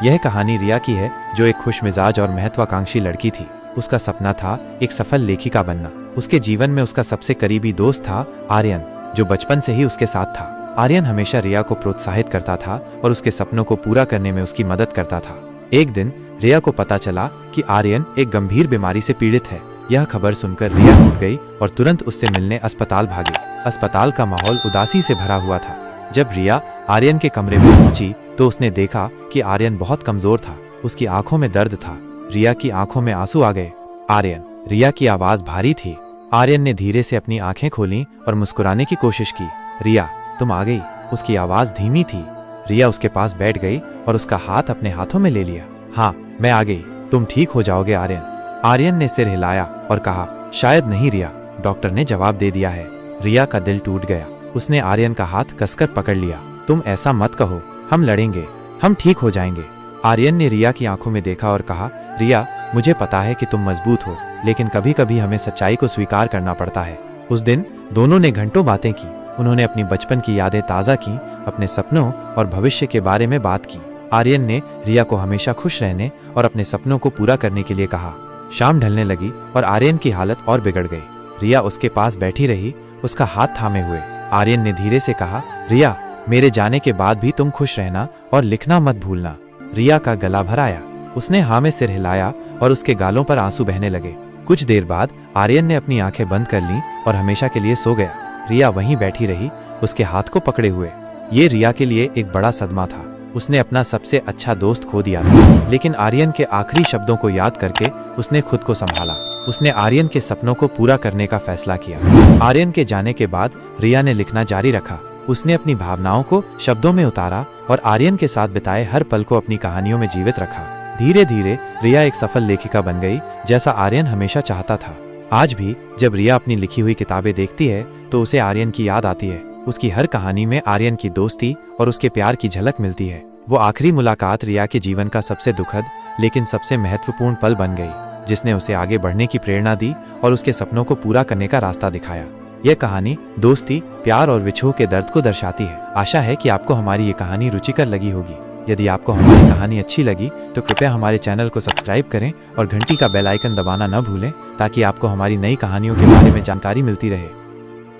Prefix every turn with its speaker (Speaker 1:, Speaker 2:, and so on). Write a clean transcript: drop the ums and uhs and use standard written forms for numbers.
Speaker 1: यह कहानी रिया की है, जो एक खुश मिजाज और महत्वाकांक्षी लड़की थी। उसका सपना था एक सफल लेखिका बनना। उसके जीवन में उसका सबसे करीबी दोस्त था आर्यन, जो बचपन से ही उसके साथ था। आर्यन हमेशा रिया को प्रोत्साहित करता था और उसके सपनों को पूरा करने में उसकी मदद करता था। एक दिन रिया को पता चला कि आर्यन एक गंभीर बीमारी से पीड़ित है। यह खबर सुनकर रिया टूट गई और तुरंत उससे मिलने अस्पताल भागी। अस्पताल का माहौल उदासी से भरा हुआ था। जब रिया आर्यन के कमरे में पहुंची तो उसने देखा कि आर्यन बहुत कमजोर था। उसकी आंखों में दर्द था। रिया की आंखों में आंसू आ गए। आर्यन। रिया की आवाज भारी थी। आर्यन ने धीरे से अपनी आंखें खोली और मुस्कुराने की कोशिश की। रिया, तुम आ गई। उसकी आवाज धीमी थी। रिया उसके पास बैठ गई और उसका हाथ अपने हाथों में ले लिया। हाँ, मैं आ गई। तुम ठीक हो जाओगे आर्यन। आर्यन ने सिर हिलाया और कहा, शायद नहीं रिया। डॉक्टर ने जवाब दे दिया है। रिया का दिल टूट गया। उसने आर्यन का हाथ कसकर पकड़ लिया। तुम ऐसा मत कहो, हम लड़ेंगे, हम ठीक हो जाएंगे। आर्यन ने रिया की आंखों में देखा और कहा, रिया, मुझे पता है कि तुम मजबूत हो, लेकिन कभी कभी हमें सच्चाई को स्वीकार करना पड़ता है। उस दिन दोनों ने घंटों बातें की। उन्होंने अपनी बचपन की यादें ताज़ा की, अपने सपनों और भविष्य के बारे में बात की। आर्यन ने रिया को हमेशा खुश रहने और अपने सपनों को पूरा करने के लिए कहा। शाम ढलने लगी और आर्यन की हालत और बिगड़ गई। रिया उसके पास बैठी रही, उसका हाथ थामे हुए। आर्यन ने धीरे से कहा, रिया, मेरे जाने के बाद भी तुम खुश रहना और लिखना मत भूलना। रिया का गला भर आया। उसने हाँ में सिर हिलाया और उसके गालों पर आंसू बहने लगे। कुछ देर बाद आर्यन ने अपनी आंखें बंद कर लीं और हमेशा के लिए सो गया। रिया वहीं बैठी रही, उसके हाथ को पकड़े हुए। ये रिया के लिए एक बड़ा सदमा था। उसने अपना सबसे अच्छा दोस्त खो दिया था, लेकिन आर्यन के आखिरी शब्दों को याद करके उसने खुद को संभाला। उसने आर्यन के सपनों को पूरा करने का फैसला किया। आर्यन के जाने के बाद रिया ने लिखना जारी रखा। उसने अपनी भावनाओं को शब्दों में उतारा और आर्यन के साथ बिताए हर पल को अपनी कहानियों में जीवित रखा। धीरे धीरे रिया एक सफल लेखिका बन गई, जैसा आर्यन हमेशा चाहता था। आज भी जब रिया अपनी लिखी हुई किताबें देखती है तो उसे आर्यन की याद आती है। उसकी हर कहानी में आर्यन की दोस्ती और उसके प्यार की झलक मिलती है। वो आखिरी मुलाकात रिया के जीवन का सबसे दुखद लेकिन सबसे महत्वपूर्ण पल बन गई, जिसने उसे आगे बढ़ने की प्रेरणा दी और उसके सपनों को पूरा करने का रास्ता दिखाया। यह कहानी दोस्ती, प्यार और विछोह के दर्द को दर्शाती है। आशा है कि आपको हमारी ये कहानी रुचिकर लगी होगी। यदि आपको हमारी कहानी अच्छी लगी तो कृपया हमारे चैनल को सब्सक्राइब करें और घंटी का बेल आइकन दबाना न भूलें, ताकि आपको हमारी नई कहानियों के बारे में जानकारी मिलती रहे।